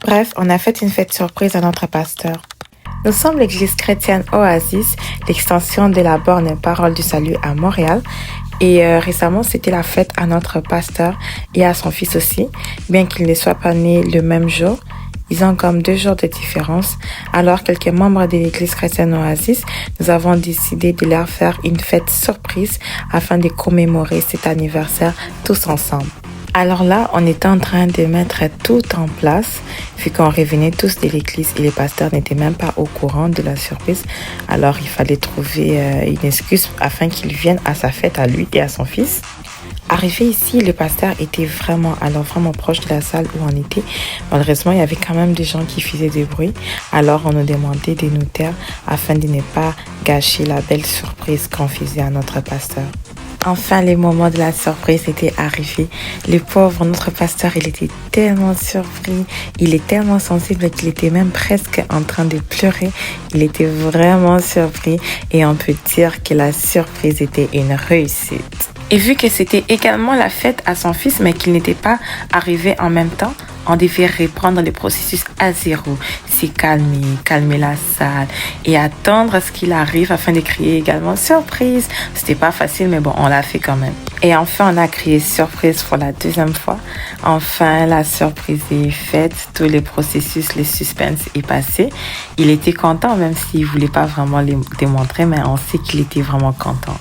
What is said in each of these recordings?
Bref, on a fait une fête surprise à notre pasteur. Nous sommes l'église chrétienne Oasis, l'extension de la borne Parole du Salut à Montréal. Et récemment, c'était la fête à notre pasteur et à son fils aussi, bien qu'ils ne soient pas nés le même jour. Ils ont comme 2 jours de différence. Alors, quelques membres de l'église chrétienne Oasis, nous avons décidé de leur faire une fête surprise afin de commémorer cet anniversaire tous ensemble. Alors là, on était en train de mettre tout en place, vu qu'on revenait tous de l'église et les pasteurs n'étaient même pas au courant de la surprise. Alors, il fallait trouver une excuse afin qu'ils viennent à sa fête à lui et à son fils. Arrivé ici, le pasteur était vraiment proche de la salle où on était. Malheureusement, il y avait quand même des gens qui faisaient du bruit. Alors, on nous demandait de nous taire afin de ne pas gâcher la belle surprise qu'on faisait à notre pasteur. Enfin, le moment de la surprise était arrivé. Le pauvre, notre pasteur, il était tellement surpris. Il est tellement sensible qu'il était même presque en train de pleurer. Il était vraiment surpris et on peut dire que la surprise était une réussite. Et vu que c'était également la fête à son fils, mais qu'il n'était pas arrivé en même temps, on devait reprendre le processus à zéro, s'y calmer la salle et attendre à ce qu'il arrive afin de crier également surprise. C'était pas facile, mais bon, on l'a fait quand même. Et enfin, on a crié surprise pour la 2e fois. Enfin, la surprise est faite, tout le processus, le suspense est passé. Il était content, même s'il voulait pas vraiment le démontrer, mais on sait qu'il était vraiment content.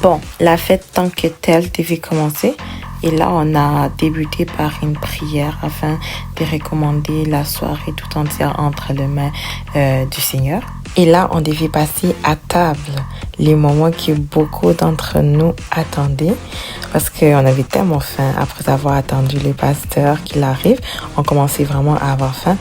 Bon, la fête tant que telle devait commencer. Et là, on a débuté par une prière afin de recommander la soirée tout entière entre les mains du Seigneur. Et là, on devait passer à table, les moments que beaucoup d'entre nous attendaient parce qu'on avait tellement faim. Après avoir attendu le pasteur qu'il arrive, on commençait vraiment à avoir faim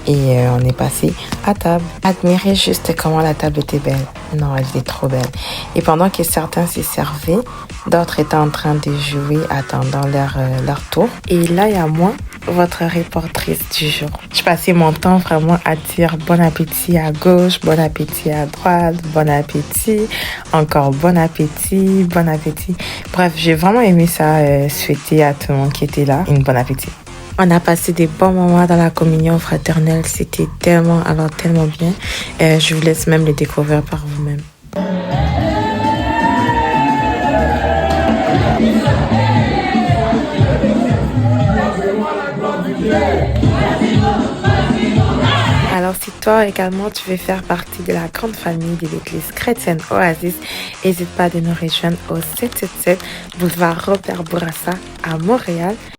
et on est passé à table. Admirez juste comment la table était belle. Non, elle était trop belle. Et pendant que certains se servaient, d'autres étaient en train de jouer, attendant leur tour. Et là, il y a moi, votre reportrice du jour. Je passais mon temps vraiment à dire bon appétit à gauche, bon appétit à droite, bon appétit, encore bon appétit, bon appétit. Bref, j'ai vraiment aimé ça, souhaiter à tout le monde qui était là une bon appétit. On a passé des bons moments dans la communion fraternelle. C'était tellement bien. Je vous laisse même le découvrir par vous-même. Alors, si toi également tu veux faire partie de la grande famille de l'église chrétienne Oasis, n'hésite pas de nous rejoindre au 777 boulevard Robert Bourassa à Montréal.